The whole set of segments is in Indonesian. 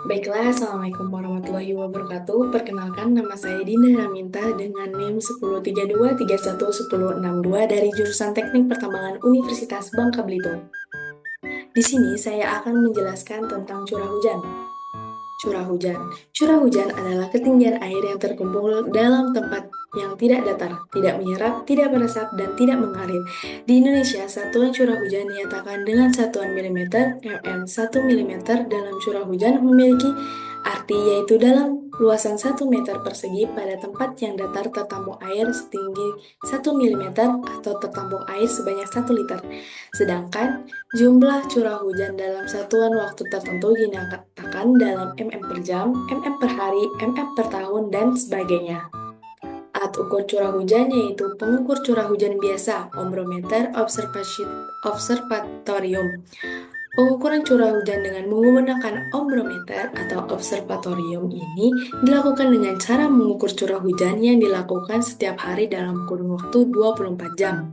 Baiklah, Assalamualaikum warahmatullahi wabarakatuh. Perkenalkan, nama saya Dinda Raminta dengan NIM 1032311062 dari jurusan Teknik Pertambangan Universitas Bangka Belitung. Di sini saya akan menjelaskan tentang curah hujan. Curah hujan. Curah hujan adalah ketinggian air yang terkumpul dalam tempat yang tidak datar, tidak menyerap, tidak meresap, dan tidak mengalir. Di Indonesia, satuan curah hujan dinyatakan dengan satuan milimeter, mm. 1 milimeter dalam curah hujan memiliki arti yaitu dalam luasan 1 meter persegi pada tempat yang datar tertampung air setinggi 1 milimeter atau tertampung air sebanyak 1 liter. Sedangkan jumlah curah hujan dalam satuan waktu tertentu dinyatakan dalam mm per jam, mm per hari, mm per tahun, dan sebagainya. Alat ukur curah hujan yaitu pengukur curah hujan biasa, ombrometer observatorium. Pengukuran curah hujan dengan menggunakan ombrometer atau observatorium ini dilakukan dengan cara mengukur curah hujan yang dilakukan setiap hari dalam kurun waktu 24 jam.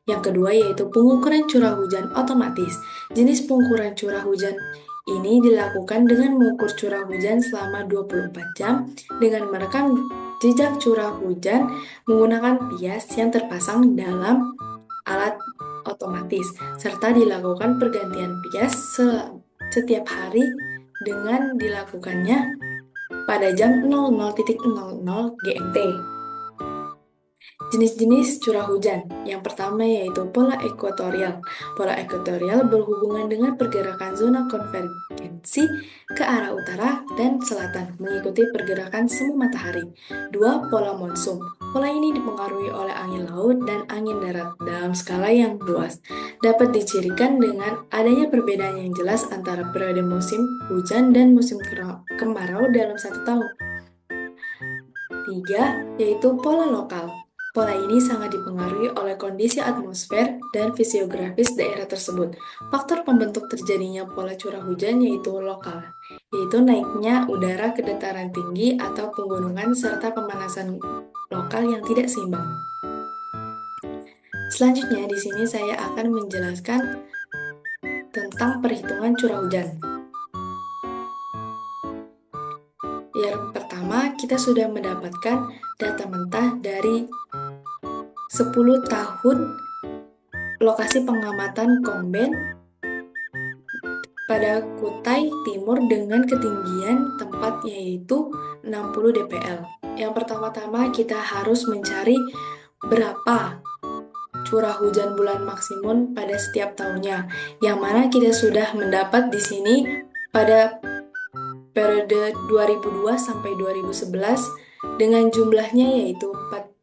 Yang kedua yaitu pengukuran curah hujan otomatis. Jenis pengukuran curah hujan ini dilakukan dengan mengukur curah hujan selama 24 jam dengan merekam jejak curah hujan menggunakan pias yang terpasang dalam alat otomatis serta dilakukan pergantian pias setiap hari dengan dilakukannya pada jam 00.00 GMT. Jenis-jenis curah hujan. Yang pertama yaitu pola ekuatorial. Pola ekuatorial berhubungan dengan pergerakan zona konvergensi ke arah utara dan selatan mengikuti pergerakan semu matahari. Dua, pola monsum. Pola ini dipengaruhi oleh angin laut dan angin darat dalam skala yang luas. Dapat dicirikan dengan adanya perbedaan yang jelas antara periode musim hujan dan musim kemarau dalam satu tahun. Tiga, yaitu pola lokal. Pola ini sangat dipengaruhi oleh kondisi atmosfer dan fisiografis daerah tersebut. Faktor pembentuk terjadinya pola curah hujan yaitu lokal, yaitu naiknya udara ke dataran tinggi atau pegunungan serta pemanasan lokal yang tidak seimbang. Selanjutnya, di sini saya akan menjelaskan tentang perhitungan curah hujan. Yang pertama, kita sudah mendapatkan data mentah dari 10 tahun lokasi pengamatan Komben pada Kutai Timur dengan ketinggian tempat yaitu 60 dpl. Yang pertama-tama kita harus mencari berapa curah hujan bulan maksimum pada setiap tahunnya. Yang mana kita sudah mendapat di sini pada periode 2002 sampai 2011 dengan jumlahnya yaitu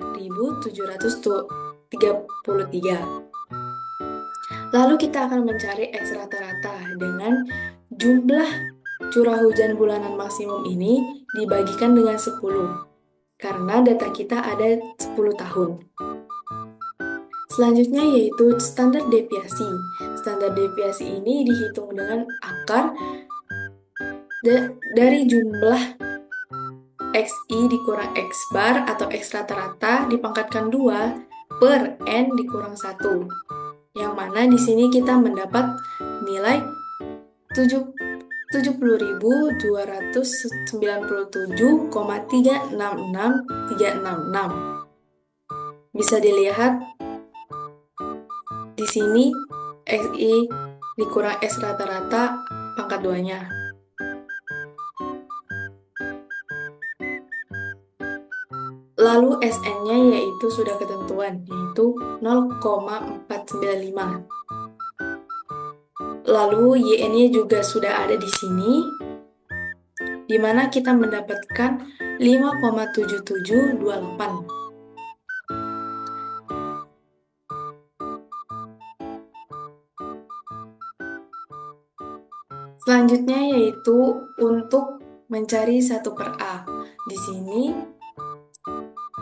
4.733. Lalu kita akan mencari X rata-rata dengan jumlah curah hujan bulanan maksimum ini dibagikan dengan 10 karena data kita ada 10 tahun. Selanjutnya yaitu standar deviasi. Standar deviasi ini dihitung dengan akar dari jumlah XI dikurang X bar atau X rata-rata dipangkatkan 2 per N dikurang 1. Yang mana di sini kita mendapat nilai 70.297,366,366. Bisa dilihat di sini XI dikurang X rata-rata pangkat 2-nya. Lalu SN-nya yaitu sudah ketentuan, yaitu 0,495. Lalu YN-nya juga sudah ada di sini, di mana kita mendapatkan 5,7728. Selanjutnya yaitu untuk mencari 1 per A. Di sini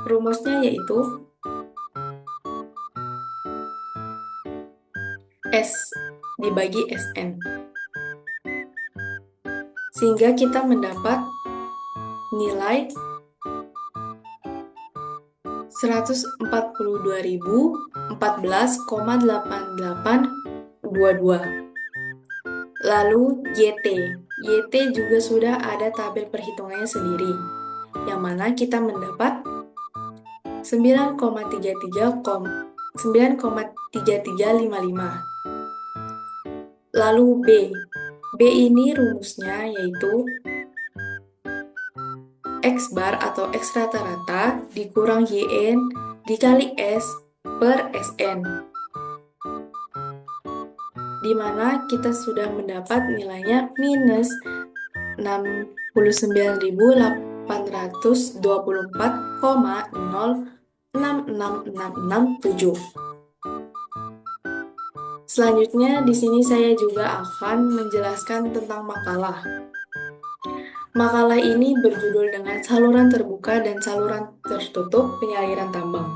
rumusnya yaitu S dibagi SN. Sehingga kita mendapat nilai 142.014,8822. Lalu YT YT juga sudah ada tabel perhitungannya sendiri, yang mana kita mendapat 9,3355. Lalu B. B ini rumusnya yaitu X bar atau X rata-rata dikurang YN dikali S per SN, di mana kita sudah mendapat nilainya minus 69.824,0666667. Selanjutnya, di sini saya juga akan menjelaskan tentang makalah. Makalah ini berjudul dengan saluran terbuka dan saluran tertutup penyaliran tambang,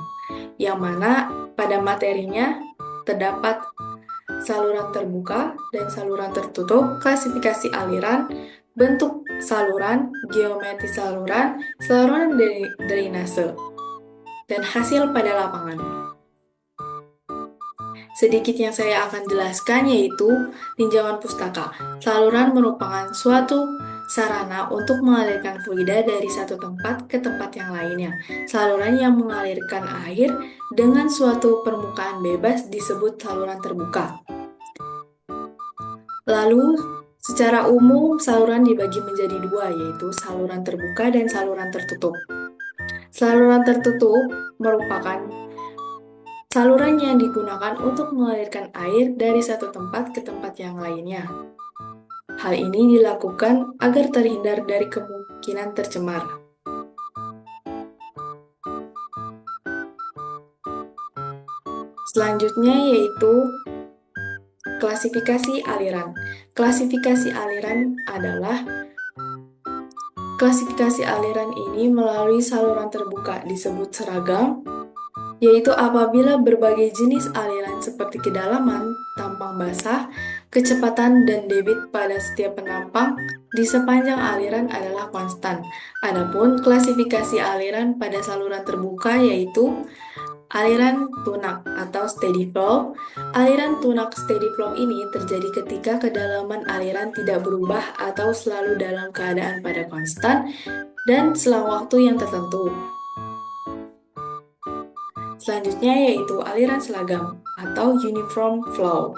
yang mana pada materinya terdapat saluran terbuka dan saluran tertutup, klasifikasi aliran, bentuk saluran, geometri saluran, saluran drainase, dan hasil pada lapangan. Sedikit yang saya akan jelaskan yaitu tinjauan pustaka. Saluran merupakan suatu sarana untuk mengalirkan fluida dari satu tempat ke tempat yang lainnya. Saluran yang mengalirkan air dengan suatu permukaan bebas disebut saluran terbuka. Lalu, secara umum saluran dibagi menjadi dua, yaitu saluran terbuka dan saluran tertutup. Saluran tertutup merupakan saluran yang digunakan untuk mengalirkan air dari satu tempat ke tempat yang lainnya. Hal ini dilakukan agar terhindar dari kemungkinan tercemar. Selanjutnya yaitu klasifikasi aliran. Klasifikasi aliran ini melalui saluran terbuka disebut seragam, yaitu apabila berbagai jenis aliran seperti kedalaman, tampang basah, kecepatan, dan debit pada setiap penampang di sepanjang aliran adalah konstan. Adapun klasifikasi aliran pada saluran terbuka yaitu aliran tunak atau steady flow. Aliran tunak steady flow ini terjadi ketika kedalaman aliran tidak berubah atau selalu dalam keadaan pada konstan dan selang waktu yang tertentu. Selanjutnya yaitu aliran seragam atau uniform flow.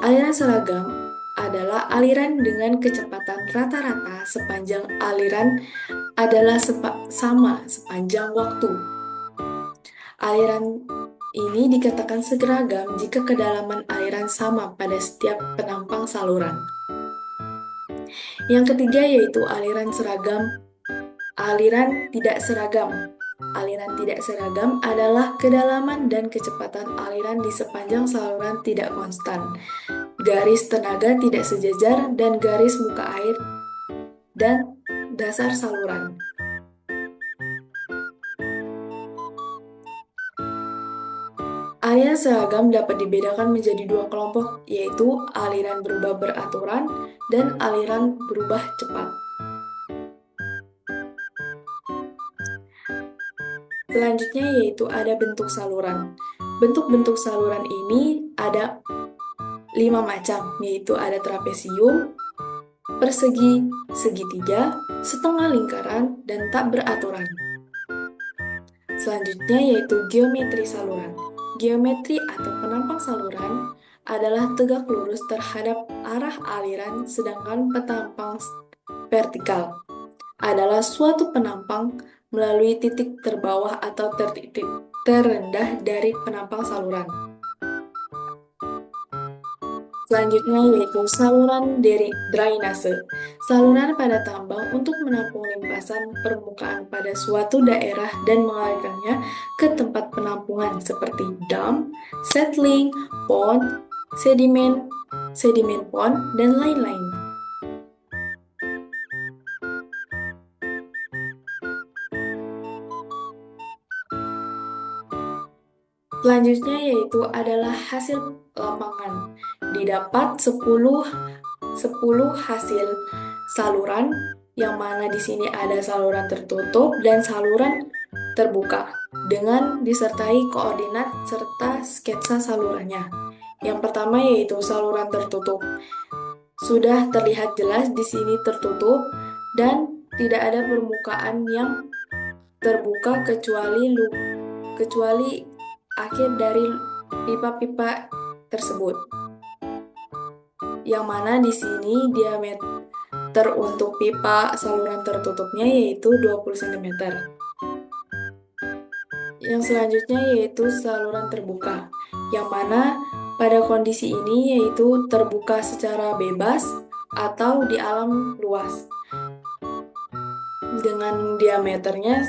Aliran seragam adalah aliran dengan kecepatan rata-rata sepanjang aliran adalah sama sepanjang waktu. Aliran ini dikatakan seragam jika kedalaman aliran sama pada setiap penampang saluran. Yang ketiga yaitu aliran seragam, aliran tidak seragam. Aliran tidak seragam adalah kedalaman dan kecepatan aliran di sepanjang saluran tidak konstan. Garis tenaga tidak sejajar dan garis muka air dan dasar saluran. Aliran seragam dapat dibedakan menjadi dua kelompok, yaitu aliran berubah beraturan dan aliran berubah cepat. Selanjutnya yaitu ada bentuk saluran. Bentuk-bentuk saluran ini ada 5 macam, yaitu ada trapesium, persegi, segitiga, setengah lingkaran, dan tak beraturan. Selanjutnya yaitu geometri saluran. Geometri atau penampang saluran adalah tegak lurus terhadap arah aliran, sedangkan penampang vertikal adalah suatu penampang melalui titik terbawah atau titik terendah dari penampang saluran. Selanjutnya yaitu saluran drainase. Saluran pada tambang untuk menampung limpasan permukaan pada suatu daerah dan mengalirkannya ke tempat penampungan seperti dam, settling, pond, sedimen pond, dan lain-lain. Selanjutnya yaitu adalah hasil lapangan. Didapat 10 hasil saluran, yang mana di sini ada saluran tertutup dan saluran terbuka dengan disertai koordinat serta sketsa salurannya. Yang pertama yaitu saluran tertutup. Sudah terlihat jelas di sini tertutup dan tidak ada permukaan yang terbuka kecuali akhir dari pipa-pipa tersebut. Yang mana di sini diameter untuk pipa saluran tertutupnya yaitu 20 cm. Yang selanjutnya yaitu saluran terbuka, yang mana pada kondisi ini yaitu terbuka secara bebas atau di alam luas dengan diameternya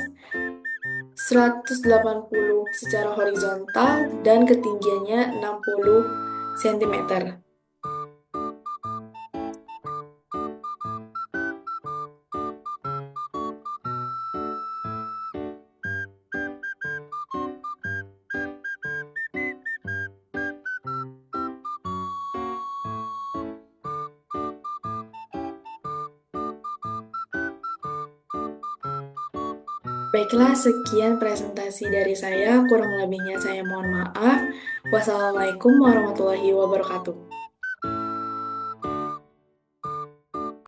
180 secara horizontal dan ketinggiannya 60 cm. Baiklah, sekian presentasi dari saya. Kurang lebihnya saya mohon maaf. Wassalamualaikum warahmatullahi wabarakatuh.